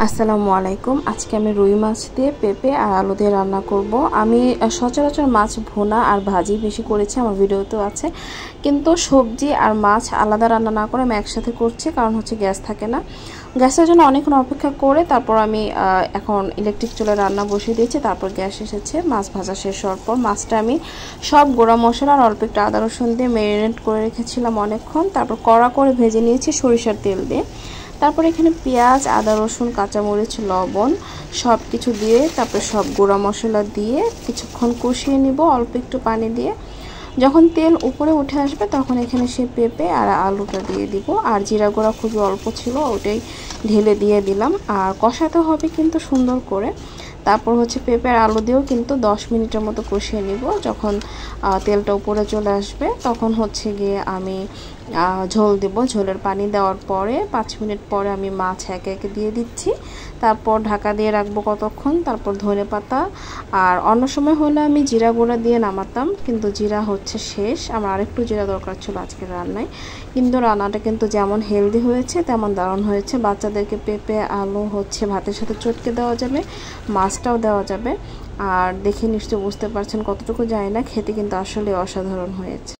আসসালামু আলাইকুম। আজকে আমি রুই মাছ দিয়ে পেঁপে আর আলু দিয়ে রান্না করব। আমি সচরাচর মাছ ভুনা আর ভাজি বেশি করেছি, আমার ভিডিওতেও আছে, কিন্তু সবজি আর মাছ আলাদা রান্না না করে আমি একসাথে করছি, কারণ হচ্ছে গ্যাস থাকে না। গ্যাসের জন্য অনেকক্ষণ অপেক্ষা করে তারপর আমি এখন ইলেকট্রিক চুলায় রান্না বসিয়ে দিয়েছি। তারপর গ্যাস এসেছে। মাছ ভাজা শেষ হওয়ার পর মাছটা আমি সব গুঁড়া মশলা আর অল্প একটু আদা রসুন দিয়ে ম্যারিনেট করে রেখেছিলাম অনেকক্ষণ। তারপর কড়া করে ভেজে নিয়েছি সরিষার তেল দিয়ে। তারপর এখানে পেঁয়াজ, আদা রসুন, কাঁচামরিচ, লবণ সব কিছু দিয়ে তারপর সব গুঁড়া মশলা দিয়ে কিছুক্ষণ কষিয়ে নিব অল্প একটু পানি দিয়ে। যখন তেল উপরে উঠে আসবে তখন এখানে সে পেঁপে আর আলুটা দিয়ে দিব। আর জিরা গুঁড়া খুবই অল্প ছিল, ওটাই ঢেলে দিয়ে দিলাম। আর কষাতে হবে কিন্তু সুন্দর করে। তারপর হচ্ছে পেঁপে আর আলু দিয়েও কিন্তু 10 মিনিটের মতো কষিয়ে নিব। যখন তেলটা উপরে চলে আসবে তখন হচ্ছে গিয়ে আমি ঝোল দেব। ঝোলের পানি দেওয়ার পরে 5 মিনিট পরে আমি মাছ একে একে দিয়ে দিচ্ছি। তারপর ঢাকা দিয়ে রাখবো কতক্ষণ। তারপর ধনেপাতা, আর অন্য সময় হলে আমি জিরা গুঁড়া দিয়ে নামাতাম, কিন্তু জিরা হচ্ছে শেষ। আমার আরেকটু জিরা দরকার ছিল আজকের রান্নায়। কিন্তু রান্নাটা কিন্তু যেমন হেলদি হয়েছে তেমন দারুণ হয়েছে। বাচ্চাদেরকে পেঁপে আলু হচ্ছে ভাতের সাথে চটকে দেওয়া যাবে, মাছটাও দেওয়া যাবে। আর দেখে নিশ্চয়ই বুঝতে পারছেন কতটুকু যায় না, খেতে কিন্তু আসলে অসাধারণ হয়েছে।